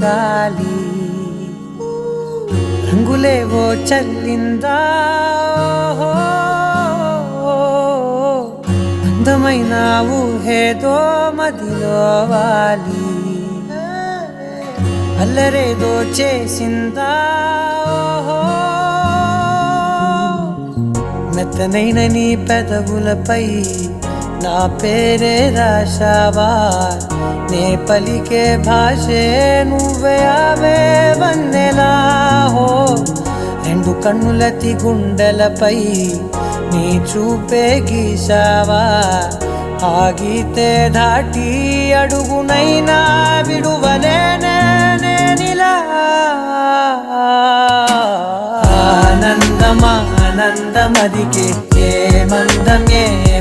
గాలి రంగులేవో చల్లిందా అందమైన ఊహేదో మదిలో వాలి అల్లరేదో చేసిందా మెత్తనైన నీ పెదవులపై నా పేరే రాశావా నే పలికే భాషే నువ్వే ఆవే వన్నెలా హో రెండు కన్నులతి గుండెలపై నీ చూపే గీశావా ఆగితే దాటి అడుగునైనా విడువలేనే నేనిలా ఆనందమా ఆనందమదికే ఏ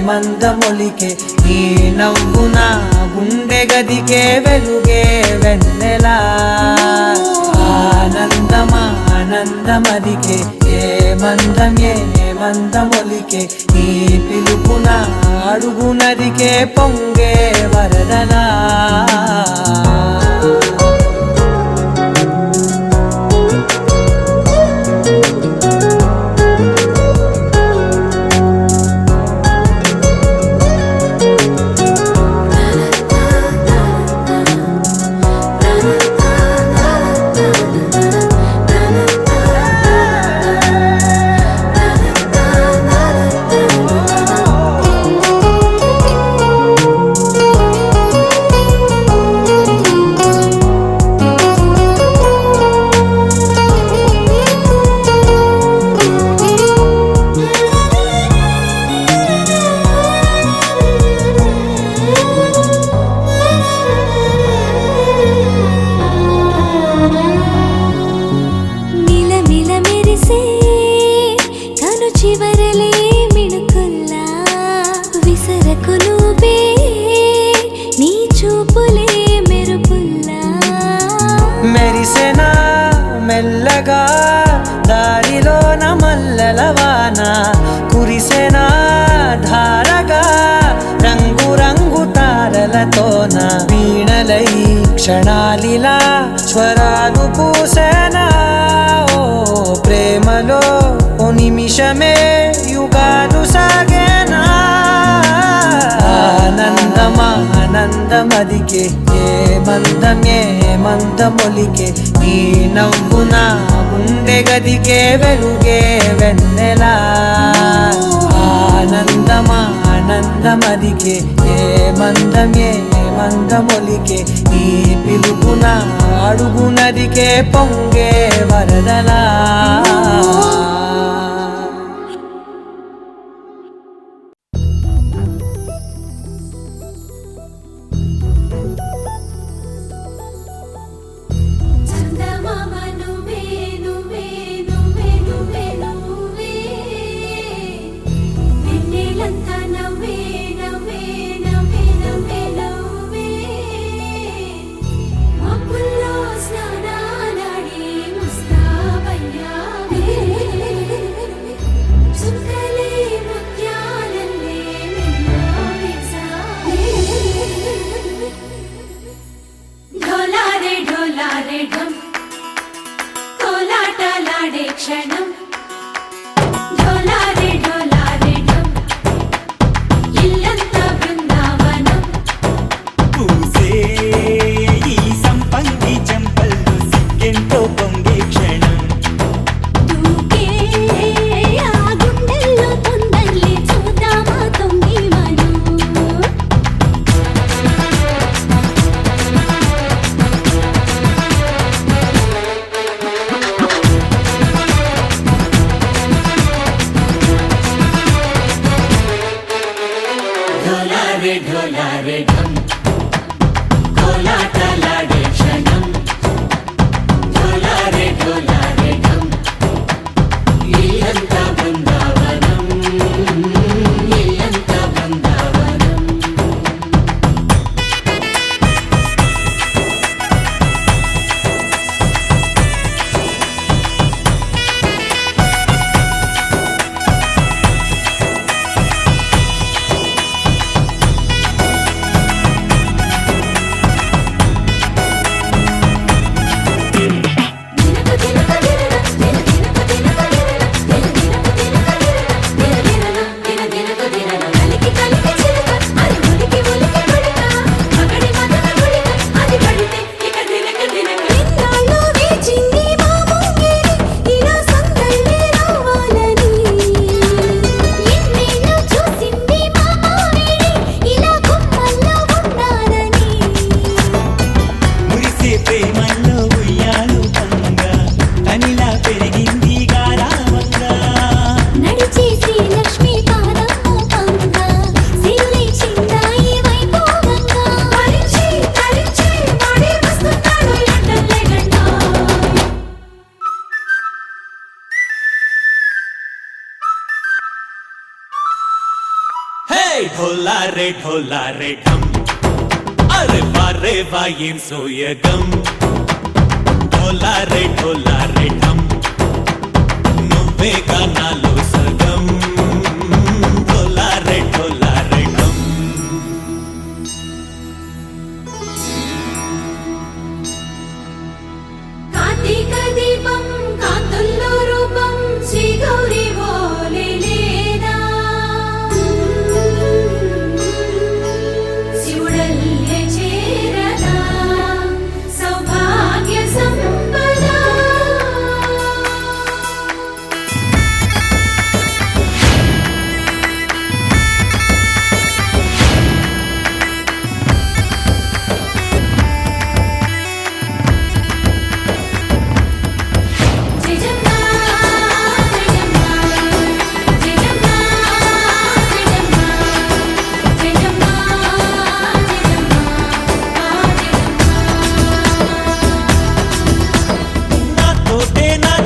మందమొలికే నీ నవ్వు నా గుండె గదికే వెలుగే వెన్నెలా ఆనందమా ఆనందమదికే ఏ మందమొలికే నీ పిలుపున అడుగు నదికే పొంగే వరదలా మెరిసెనా మెల్లగా దారిలోన మల్లెలవాన కురిసెనా ధారగా రంగు రంగు తారలతోన వీణలై క్షణాలిలా స్వరాలు పూసేనా ఓ ప్రేమలో ఓ నిమిషమే యుగాలు సాగేనా ఆనందమా ఆనందమదికే ఏ మందమొలికే నీ నవ్వు నా గుండె గదికే వెలుగే వెన్నెలా ఆనందమా ఆనందమదికే ఏ మందమొలికే నీ పిలుపున అడుగు నదికే పొంగే వరదలా ढोला रे ढम अरे वारे वायें सोयगम ढोला रे ढम నువ్వే గానాలో సగం ढोला रे ढम కార్తీక దీపం కాంతుల్లో రూపం శ్రీ గౌరీ ఓలే లేదా శివుడల్లే చేరదా సౌభాగ్య సంపద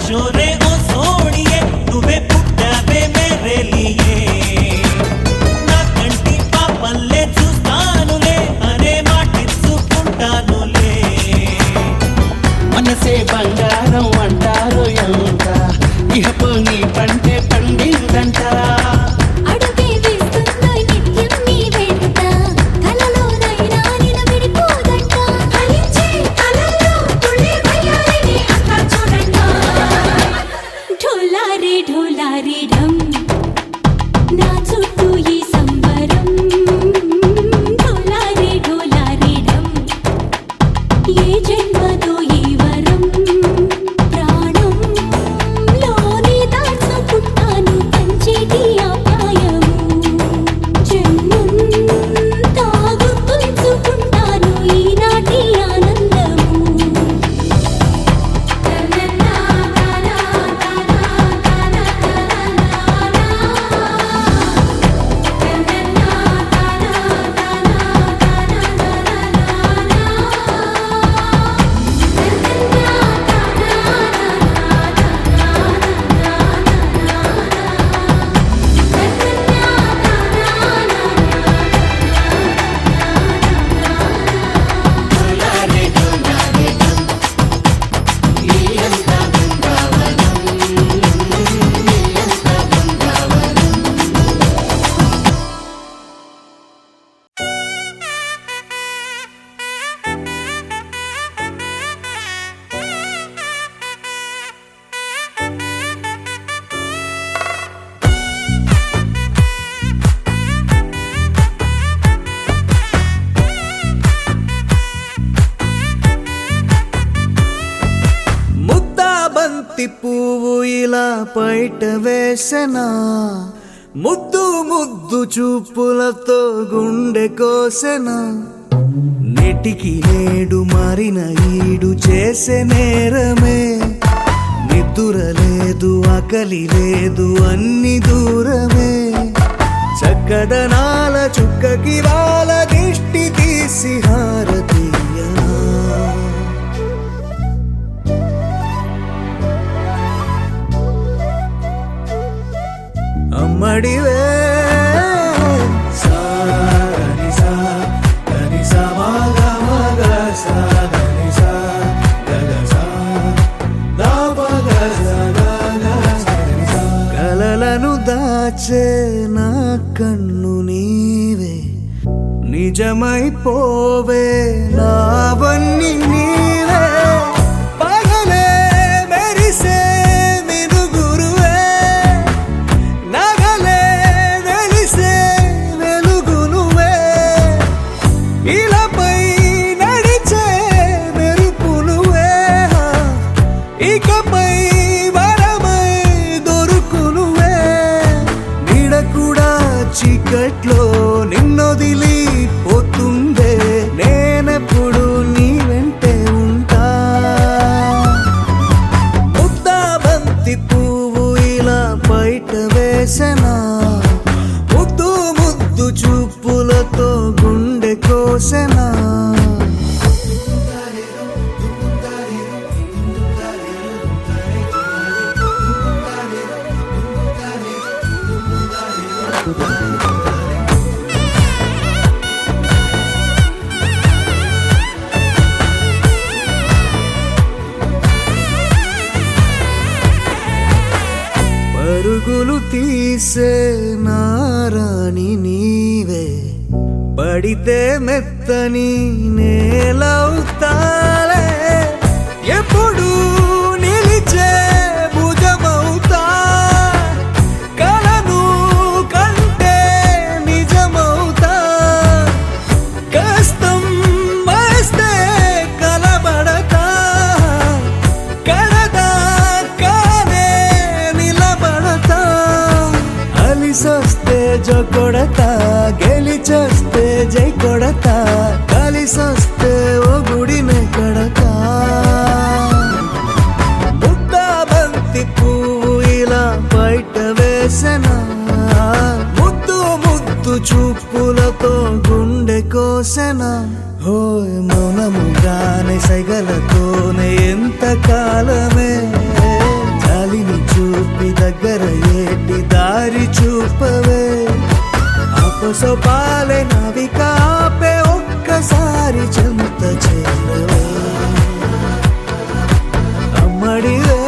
छोरे ओ सोनिए నువ్వే పుట్టావే మేరే లియే నా కంటి పాపల్లే చూస్తానులే అనే మాటిచ్చుకుంటానులే మనసే బంగారం అంటారు ఎంత ఇహపు నీ పంటే పండిందంట అడుగే వేస్తుందో నిత్యం నీ వెంట కలలోనైనా నిన్ను విడిపోదంట ఫలించే కలల్లో తుళ్ళి వయ్యారిని అంతా చూడంట ఢోలా రే ఢమ్ నా చుట్టూ ఈ సంబరం ఢోలా రే ఢమ్ ఏ జన్మతో ఈ వరం ప్రాణం లోని దాచుకుంటాను పంచేటి అపాయము జన్మం తాగుతుంచుకుంటాను ఈనాటి ఆనందము ముద్దా బంతి పువ్వు ఇలా బయట వేసెనా ముద్దు ముద్దు చూపులతో గుండె కోసెనా నెటికి నేడు మారిన ఈడు చేసే నేరమే నిద్దుర లేదు ఆకలి లేదు అన్ని దూరమే చక్కదనాల చుక్కకి వాళ్ళ దిష్టి తీసి హారతీయనా అమ్మడివే కలలను దాచే నా కన్ను నీవే నిజమైపోవే నావన్నీ నీవే పగలే మెరిసే మినుగురువే నగలే వెలిసే వెలుగునువే ఇలాపై నడిచే మెరుపునువే ఇకపై వరమై దొరుకునువే నీడ కూడా చీకట్లో నిన్నొదిలి పోతుందే నేనెప్పుడు నీ వెంటే ఉంటా ముద్దా బంతి పువ్వు ఇలా బయట వేసెనా ముద్దు ముద్దు చూపులతో గుండె కోసెనా తీసే నారాణి నీవే, పడితే మెత్తని నేలవుతాలే, ఎప్పుడు నిలిచే భుజమవుతా, కలను కంటే నిజమవుతా, కష్టం వస్తే కలబడతా, కడదాకానే నిలబడతా, అలిసొస్తే జో కొడతా, గెలిచొస్తే జై కొడతా, కలిసొస్తే ఓ గుడినే కడతా. ముద్దా బంతి పువ్వు ఇలా బయట వేసెనా, ముద్దు ముద్దు చూపులతో గుండె కోసెనా, హోయ్ మౌనముగానే సైగలతోనే ఎంత కాలమే, జాలిని చూపి దగ్గర ఏటి దారి చూపవే, అపసొపాలే నవికాపే ఒక్కసారి చెంత చేరవే, అమ్మడివే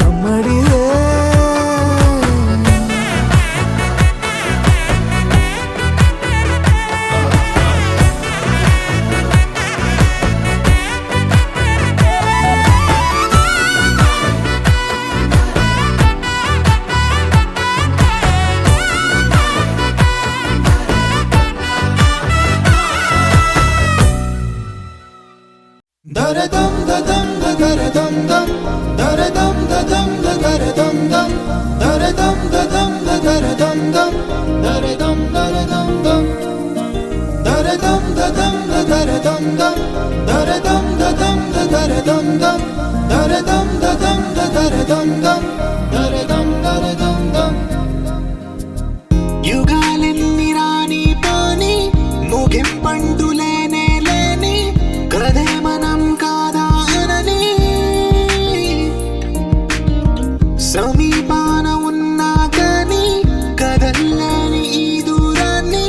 అమ్మడివే. Daradam dadam daradam dam, daradam dadam daradam dam, daradam dadam daradam dam, daradam daradam dam, daradam dadam daradam dam, daradam dadam daradam dam, daradam dadam daradam dam, daradam daradam dam. యుగాలెన్ని రాని పోని ముగింపండులేనే లేని కదే మనం కాదా అనని, సమీపాన ఉన్నా కానీ కదల్లేని ఈ దూరాన్ని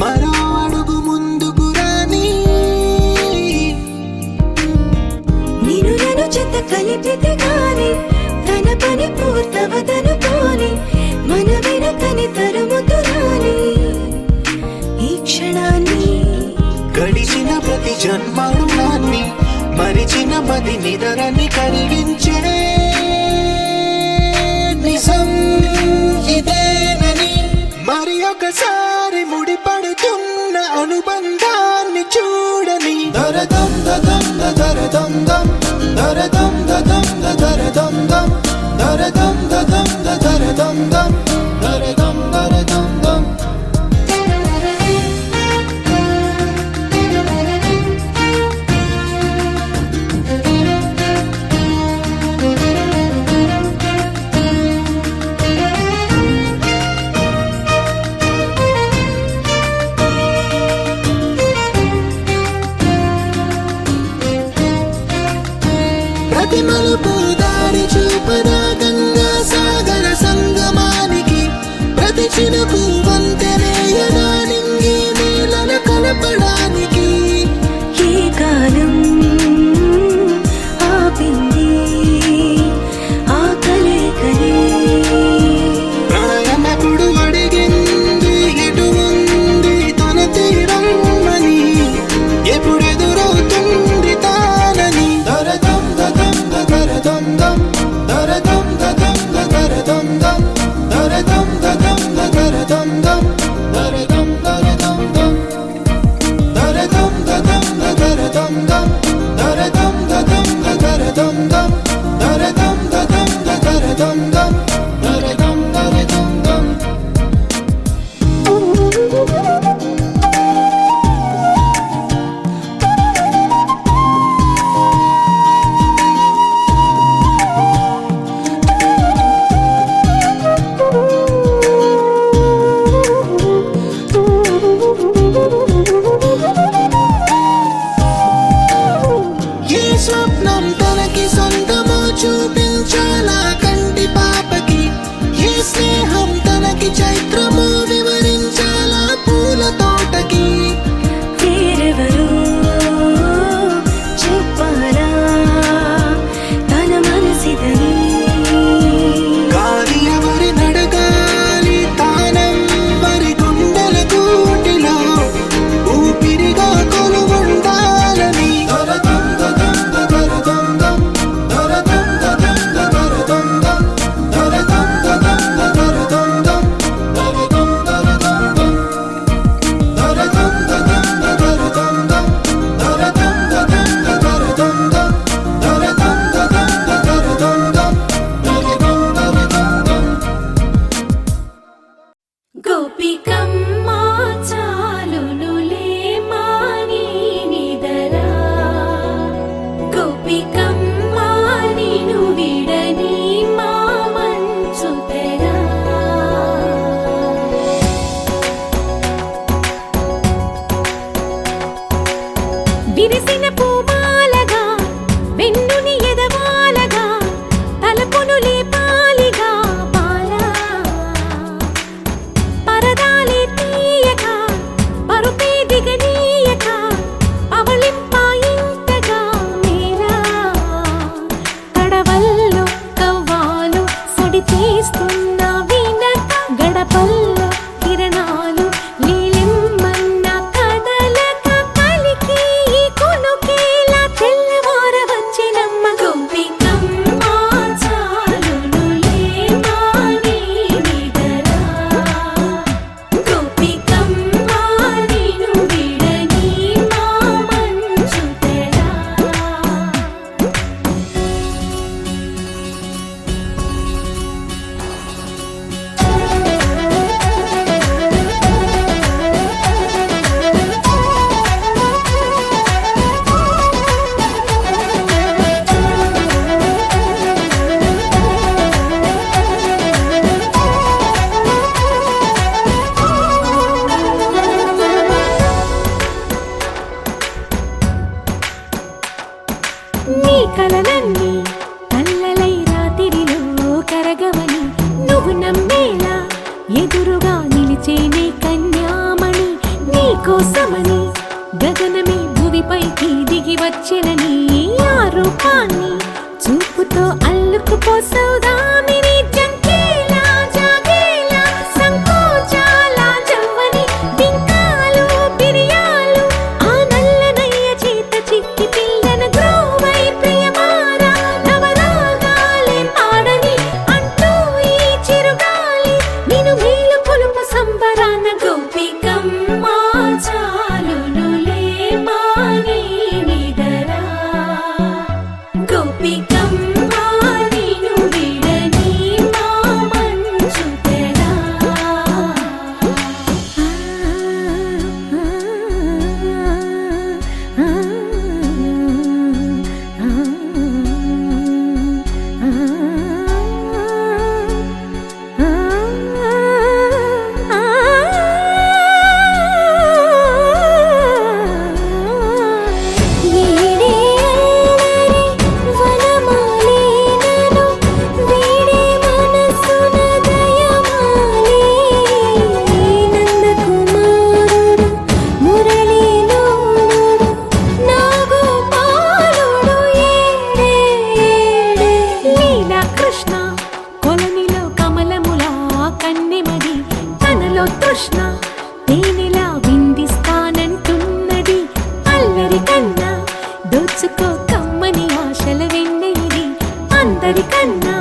మరో అడుగు ముందుకు రాని, నిన్ను నన్ను చెత్త కలిపితే గాని తన పని పూర్తవదనుకోని, మన వెనకని తరుముతురాని ఈ క్షణాన్ని, గడిచిన ప్రతి జన్మరుణాన్ని మరిచిన మది నిదరని కరిగించే నిజం ఇదేనని, మరి ఒకసారి ముడిపడుతున్న అనుబంధాన్ని చూడని. దరదం దదం దరదం దం, దరదం దదం దరదం దం, దరదం దదం దరదం దం, దరదం దరదం దం. ప్రతి మలుపు దారి చూపదా గంగా సడి చేస్తున్న వినక గడపల్లో కిరణాలు నీలిమ్మన్న కదలక కలికి ఈ కొనుకేలా తెల్లవార వచ్చినమ్మ గోపికమ్మ చాలునులే మాని నిదరా గోపికమ్మ నిను విడని మా మంచు తెరా నీ కలలన్నీ కల్లలై రాత్రిలో కరగవని నువ్వు నమ్మేలా ఎదురుగా నిలిచేనే కన్యామణి నీ కోసమని గగనమే భువిపైకి దిగి వచ్చినని ఆ రూపాన్ని చూపుతో అల్లుకుపోసౌదామిని జంకేలా జాగేలా సంకోచాల జవ్వని బింకాలు బిరియాలు ఆ నల్లనయ్య చేత చిక్కి పిల్లన గ్రోవై ప్రియమారా నవరాగాలే పాడని అంటూ ఈ చిరుగాలి నిన్ను మేలు కొలుపు సంబరాన గోపికమ్మ చాలునులే మాని నిదరా గోపికమ్మ నిను విడని మా మంచు తెరా కృష్ణ కొలనిలో కమలములా కన్నెమది తనలో తృష్ణ తేనెలా విందిస్తానంటున్నది అల్లరి కన్నా దోచుకో కమ్మని ఆశల వెన్నెయిది అందరికన్నా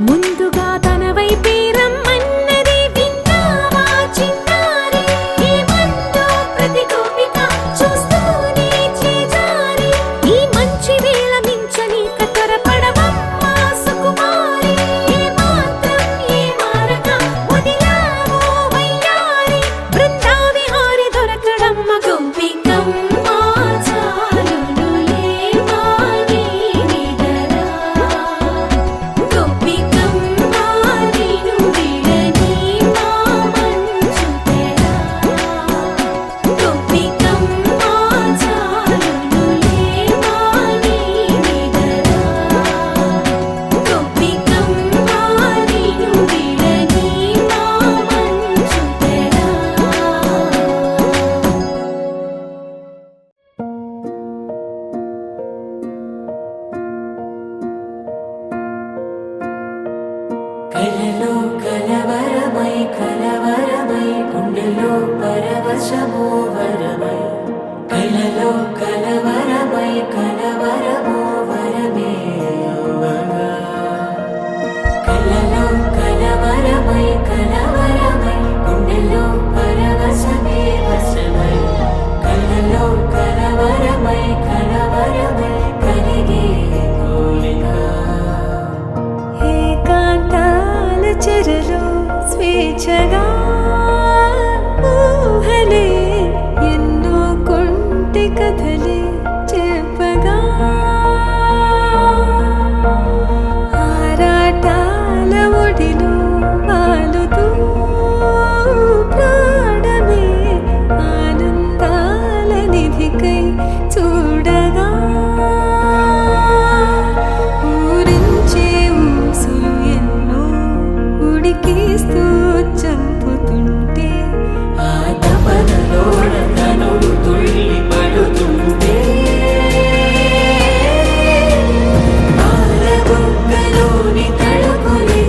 ముందుగా తన వైపే రమ్మన్నది విన్నావా చిన్నారి ఏమందో ప్రతి గోపిక చూస్తూనే చేజారి ఈ మంచి వేళ మించని కతరపడవమ్మ సుకుమారి ఏ మాత్రం ఏ మారక వదిలావో వయ్యారి బృందావిహారి దొరకడమ్మ గోపికమ్మ చాలునులే మాని నిదరా గోపికమ్మ నిను విడని మా మంచు తెరా గోపికమ్మ చాలునులే మాని నిదరా గోపికమ్మ నిను విడని మా మంచు తెరా కలలో కలవరమై కలవరమై గుండెలో పరవశమో వరమై కలలో కలవరమై కలవరమో వరమే అవ్వగా కలలో కలవరమై కలవరమై గుండెలో పరవశమే వశమై కలలో కలవరమై కలవరమై కలిగే కోరిక ఏకాంతాల చెరలో స్వేచ్ఛగా ఊహలే ఎన్నో కొంటి కథలే చెప్పగా ఆరాటాల ఒడిలో వాలుతూ ప్రాణమే ఆనందాల నిధికై చూడగా ఊరించే ఊసులు ఎన్నో ఉడికిస్తూ చంపుతుంటే ఆ తపనలోన తనువు తుళ్ళి పడుతుంటే పాలబుగ్గలోని తడుకులే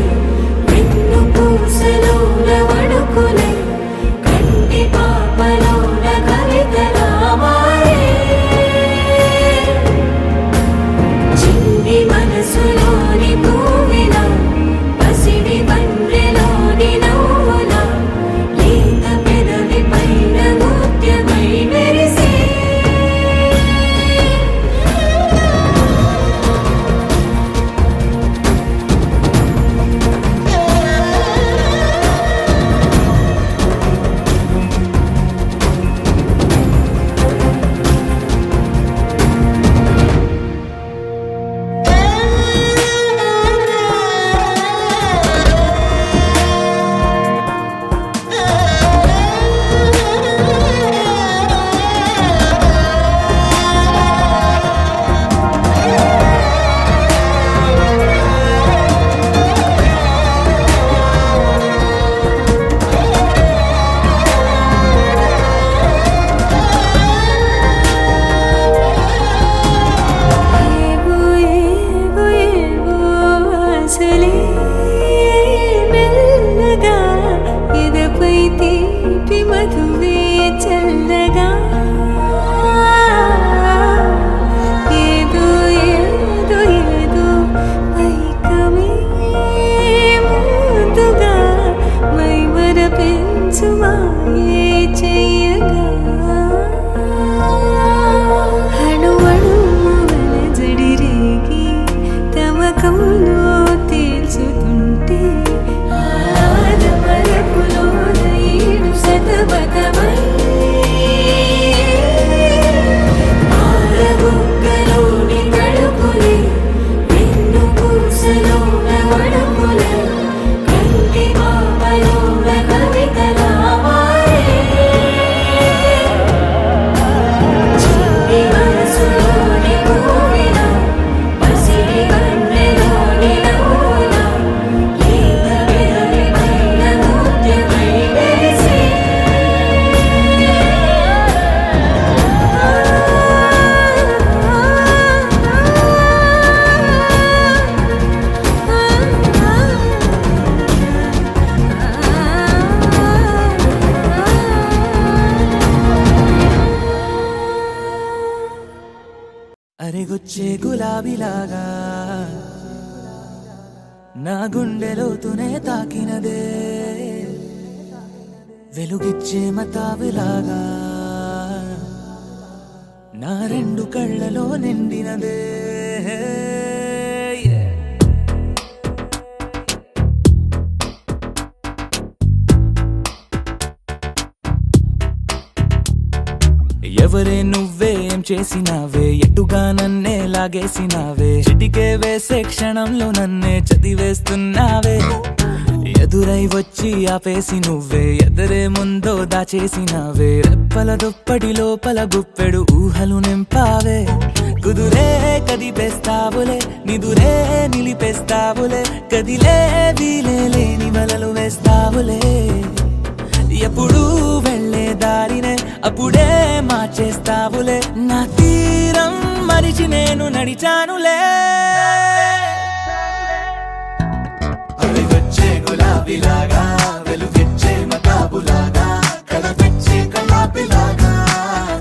వెలుగొచ్చే గులాబీలాగా నా గుండెలోతునే తాకినదే వెలుగిచ్చే మతాబులాగా నా రెండు కళ్ళలో నిండినదే ఎవరే నువ్వే ఏం చేసినావే ఎటుగా నన్నే లాగేసినావే చిటికే వేసే క్షణంలో నన్నే చదివేస్తున్నావే ఎదురై వచ్చి ఆపేసి నువ్వే ఎదరే ముందో దాచేసినావే రెప్పల దుప్పటి లోపల గుప్పెడు ఊహలు నింపావే కుదురే కదిపేస్తావులే నిదురే నిలిపేస్తావులే కదిలే వీలే లేని వలలు వేస్తావులే ఎప్పుడు వెళ్ళే దారినే అప్పుడే మార్చేస్తావులే నా తీరం మరిచి నేను నడిచానులే అవి వచ్చే గులాబీలాగా వెలుగిచ్చే మతాబులాగా కలపెచ్చే కలాపిలాగా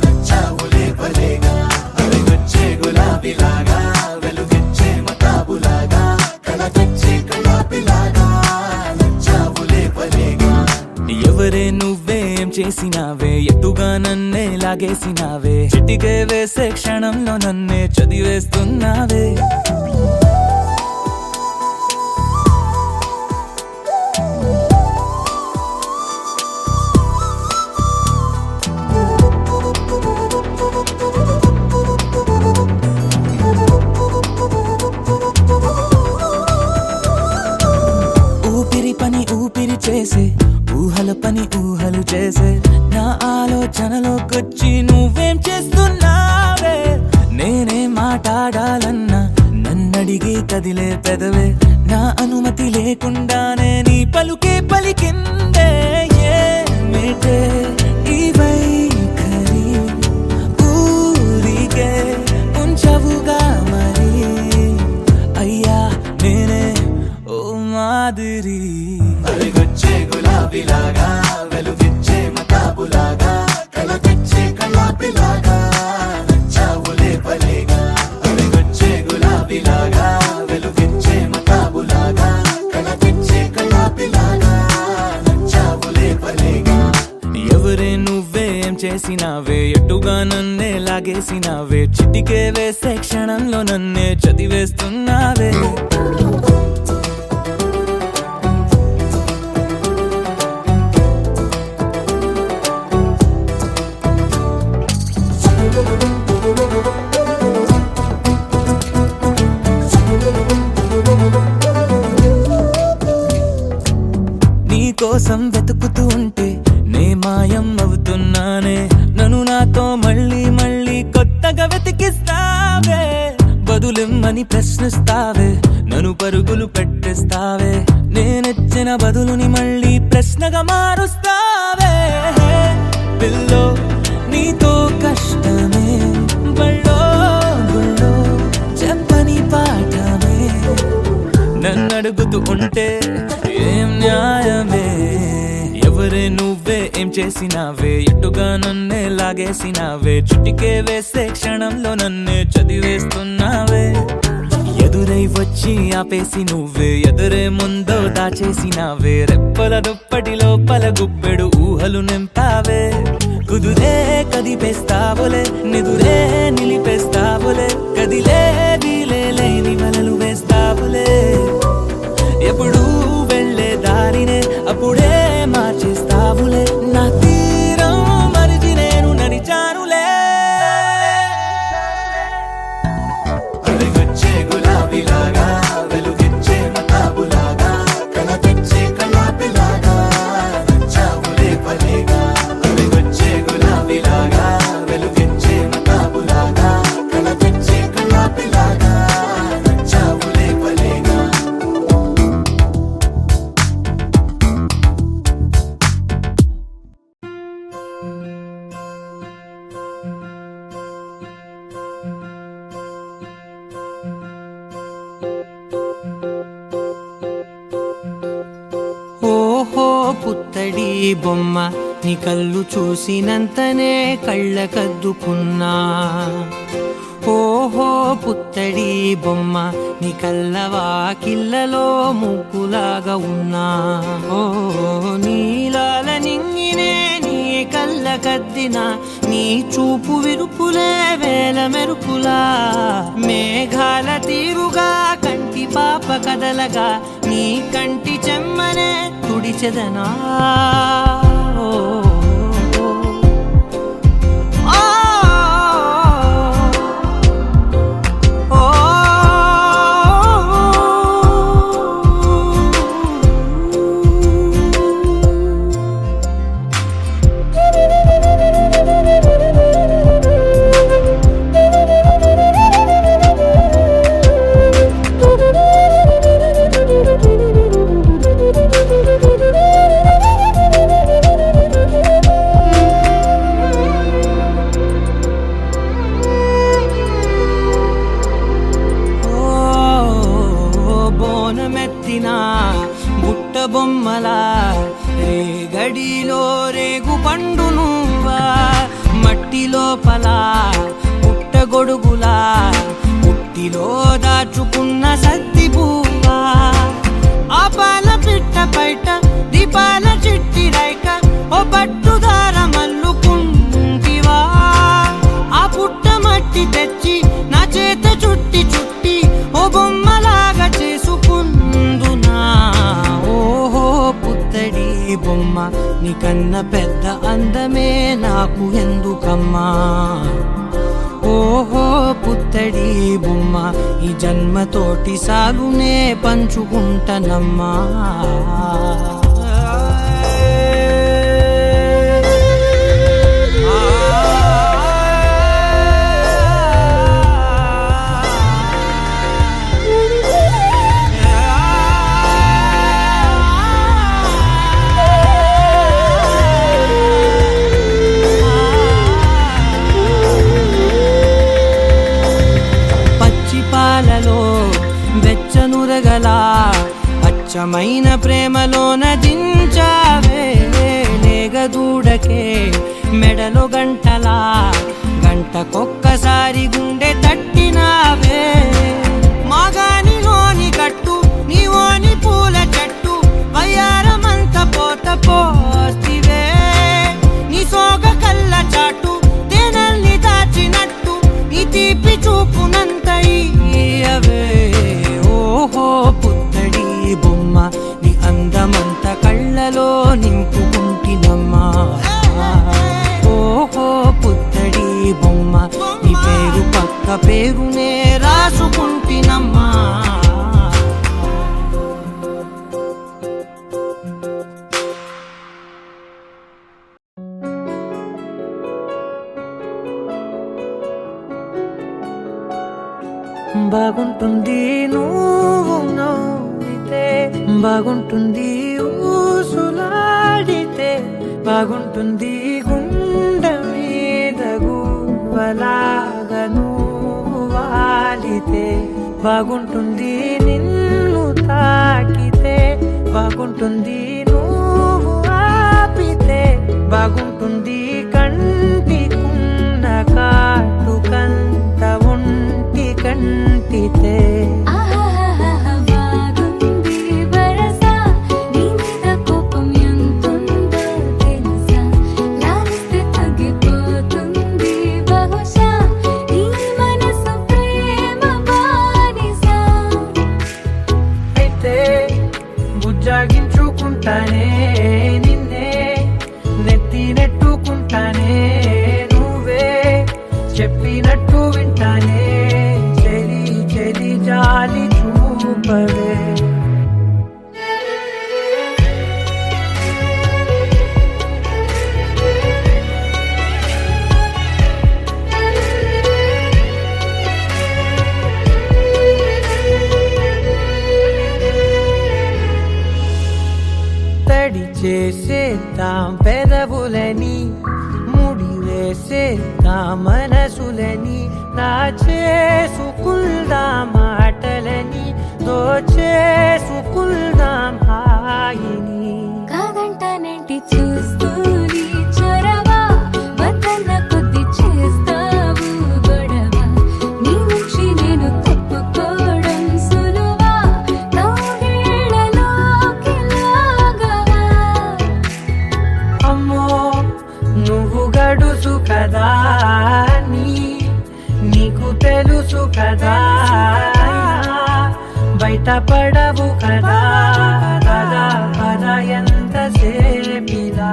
నచ్చావులే భలేగా అవి వచ్చే గులాబీలాగా వెలుగిచ్చే మతాబులాగా కలపెచ్చే కలాపిలాగా నచ్చావులే భలేగా ఎవరే నువ్వేం చేసినావే ఎటుగా నన్నే లాగేసినావే చిటికే వేసే క్షణంలో నన్నే చదివేస్తున్నావే ఊపిరి పని ఊపిరి చేసే ఊహల పని ఊహలు చేసే నా ఆలోచనలోకొచ్చి నువ్వేం చేస్తున్నావే నేనే మాట్లాడాలన్నా నన్నడిగి కదిలే పెదవే నా అనుమతి లేకుండానే నీ పలుకే పలికిందే ఏమిటే ఈ వైఖరి ఊరికే ఉంచవుగా మరి అయ్యా నేనే ఓ మాదిరి వెలుగొచ్చే గులాబీలాగా వెలుగిచ్చే మతాబులాగా కలపెచ్చే కలాపిలాగా నచ్చావులే భలేగా వెలుగొచ్చే గులాబీలాగా వెలుగిచ్చే మతాబులాగా కలపెచ్చే కలాపిలాగా నచ్చావులే భలేగా ఎవరే నువ్వేం చేసినావే ఎటుగా నన్నే లాగేసినావే చిటికే వేసే క్షణంలో నన్నే చదివేస్తున్నావే కోసం వెతుకుతూ ఉంటే నే మాయం అవుతున్నానే నన్ను నాతో మళ్ళీ మళ్ళీ కొత్తగా వెతికిస్తావే బదులిమ్మని ప్రశ్నిస్తావే నన్ను పరుగులు పెట్టిస్తావే నేనెచ్చిన బదులుని మళ్ళీ ప్రశ్నగా మారుస్తావే పిల్లో నీతో కష్టమే బళ్ళో గుళ్ళో చెప్పని పాఠమే నన్నడుగుతూ ఉంటే ఏం న్యాయమే ఎవరే నువ్వే ఏం చేసినావే ఎటుగా నన్నే లాగేసినావే చుట్టికే వేసే క్షణంలో నన్నే చదివేస్తున్నావే ఎదురై వచ్చి ఆపేసి నువ్వే ఎదురే ముందో దాచేసినావే రెప్పల దుప్పటి లోపల గుప్పెడు ఊహలు నింపావే కుదురే కదిపేస్తావులే నిదురే నిలిపేస్తావులే కదిలే వీలే లేని వలలు వేస్తావులే ఎప్పుడు వెళ్ళే దారినే అప్పుడే మార్చేస్తావులే నా తీరం మరిచి నేను నడిచానులే వెలుగొచ్చే గులాబీలాగా వెలుగిచ్చే మతాబులాగా కలపెచ్చే కలాపిలాగా నచ్చావులే భలేగా వెలుగొచ్చే గులాబీలాగా వెలుగిచ్చే మతాబులాగా కలపెచ్చే కలాపిలాగా నచ్చావులే భలేగా ఓహో పుత్తడి బొమ్మ నీ కళ్ళు చూసినంతనే కళ్ళకద్దుకున్నా ఓహో పుత్తడి బొమ్మ నీ కల్లవా కిల్లలో ముగ్గులాగా ఉన్నా ఓ నీలాల నింగినే నీ కళ్ళ కద్దిన నీ చూపు విరుపులే వేల మెరుపులా మేఘాల తీరుగా కంటి పాప కదలగా నీ కంటి చెమ్మనే తుడిచెదనా ఓ బుట్ట బొమ్మలా రేగడిలో రేగు పండు నువ్వా మట్టి లోపల పుట్ట గొడుగులా పుట్టిలో దాచుకున్న సత్తి పువ్వా ఆ పాల పిట్ట బయట దీపాల చిట్టి రైక ఓ పట్టుదార మల్లుకుంటివా ఆ పుట్ట మట్టి తెచ్చి నా చేత చుట్టి చుట్టి ఓ బొమ్మలాగా చేసుకుందునా ఓహో పుత్తడి బొమ్మ నీకన్న పెద్ద అందమే నాకు ఎందుకమ్మా ఓహో పుత్తడి బొమ్మ ఈ జన్మతోటి సాలునే పంచుకుంటనమ్మా పాలలో వెచ్చనురగలా అచ్చమైన ప్రేమలోన దించావే లేగదూడకే మెడలో గంటలా గంటకొక్కసారి గుండె తట్టినావే మాగానిలోని గట్టు నీవోని పూల చెట్టు వయ్యారమంత పోత పోస్తివే నీ సోగ కళ్ళ చాటు తేనల్ని దాచినట్టు నీ తీపి చూపునంతయ్యవే ఓహో పుత్తడి బొమ్మ నీ అందమంత కళ్ళలో నింపుకుంటినమ్మా ఓహో పుత్తడి బొమ్మ నీ పేరు పక్క పేరునే రాసుకుంటినమ్మా బాగుంటుంది నువ్వు నవ్వితే బాగుంటుంది ఊసులాడితే బాగుంటుంది గుండె మీద గువ్వలాగా నువ్వు వాలితే బాగుంటుంది నిన్ను తాకితే బాగుంటుంది నువ్వు ఆపితే బాగుంటుంది కంటికున్న కాటుకంత ఒంటి కంటితే బుజ్జాగించుకుంటానే నిన్నే నెత్తి నెట్టుకుంటానే నువ్వే చెప్పినట్టు వింటానే చెలి చెలి జాలి చూపవే తడి చేసేద్దాం పెదవులని ముడి వేసేద్దాం మనసులని నా చేసుకుందాం మాటలని దోచేసుకుందాం హాయిని కాదంటానేంటి చూస్తూని చొరవ వద్దన్న కొద్ది చేస్తావు గొడవ పడవు కదా కదా కదా ఎంతసేపిలా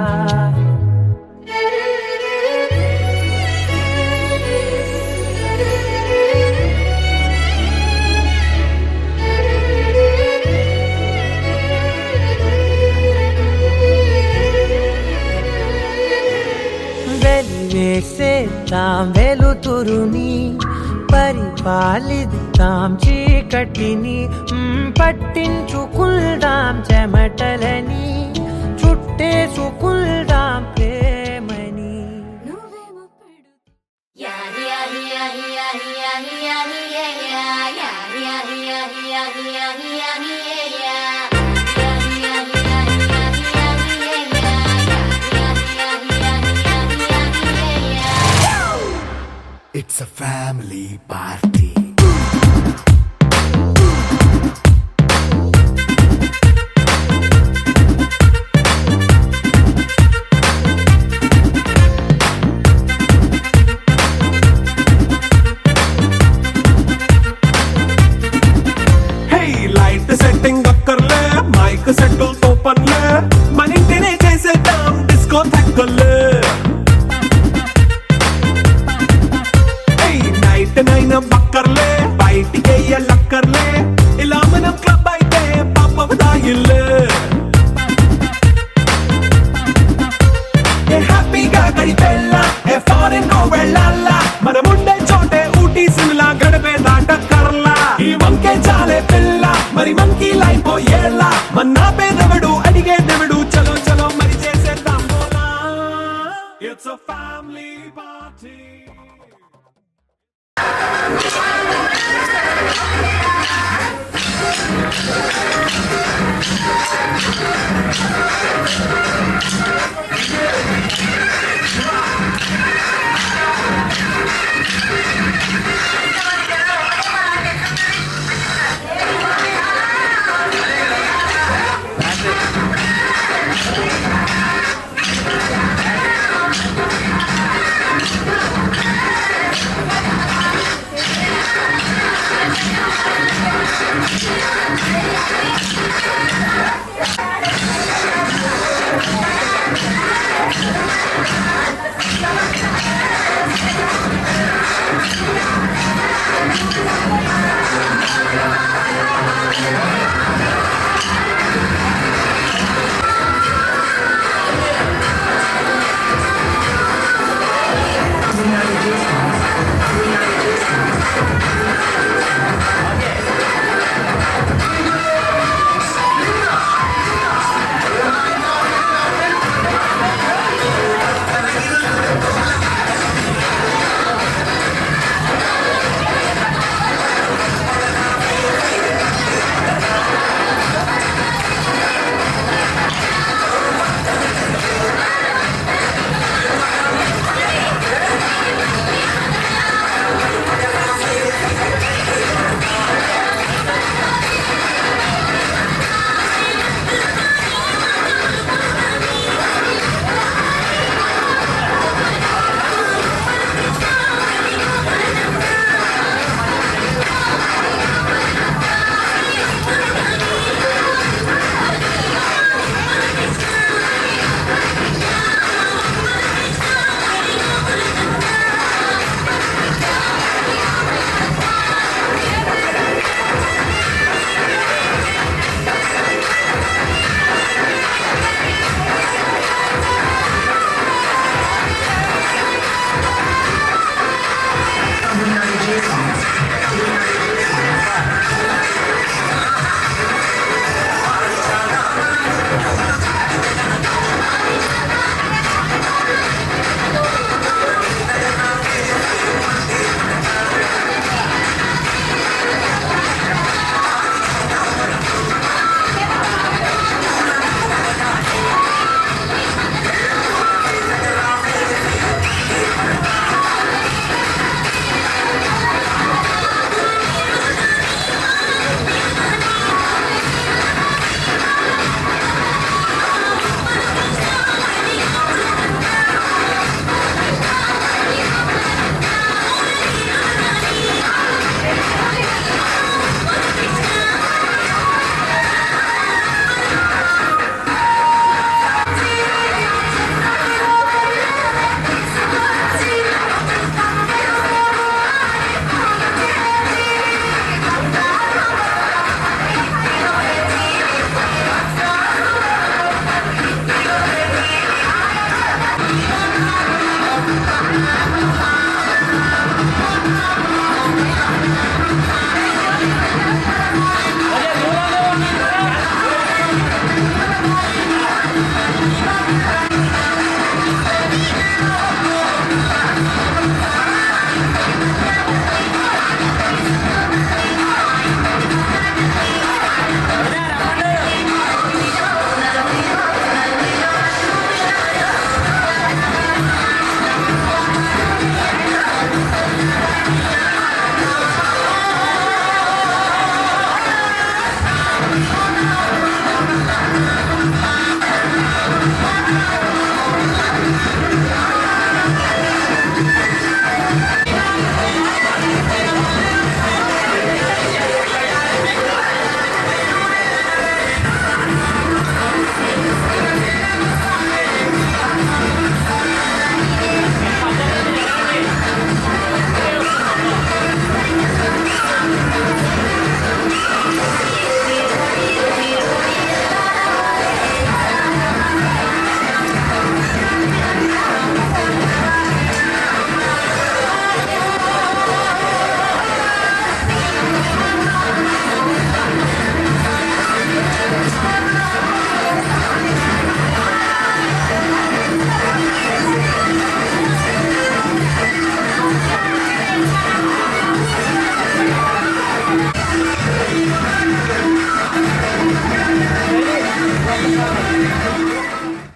వెలివేసేద్దాం వెలుతురుని పరిపాలిద్దాం చీకటిని పట్టించుకుందాం చెమటలని చుట్టేసుకుందాం ప్రేమని నువ్వేమో పడు యాహి యాహి యాహి యాహి యాహి యాహి యాహి యాహి యాహి యాహి యాహి యాహి It's a family party. Hey, light setting అక్కర్లే మైక్ సెట్టుల్ తో పనిలే మన ఇంటినే చేసేద్దాం డిస్కో థక్కర్లే నైట్ నైన్ బక్కర్లే బయటికి లక్కర్లే ఇలా మనం క్లబ్ అయితే పాపదాయిల్లే హ్యాపీగా గడిపెళ్ళ ఏ ఫారెన్ కో వెళ్ళాల మనం ఉండే చోటే ఊటీ సిమ్లా గడిపే దాటక్కర్లా ఈ వంకే చాలే పిల్ల మరి మంకీ లైఫ్ ఏళ్ళ మన్నా పేదవడు అడిగే దేవుడు చలో చలో మరి చేసేద్దాం బోలా ఇట్స్ a family party.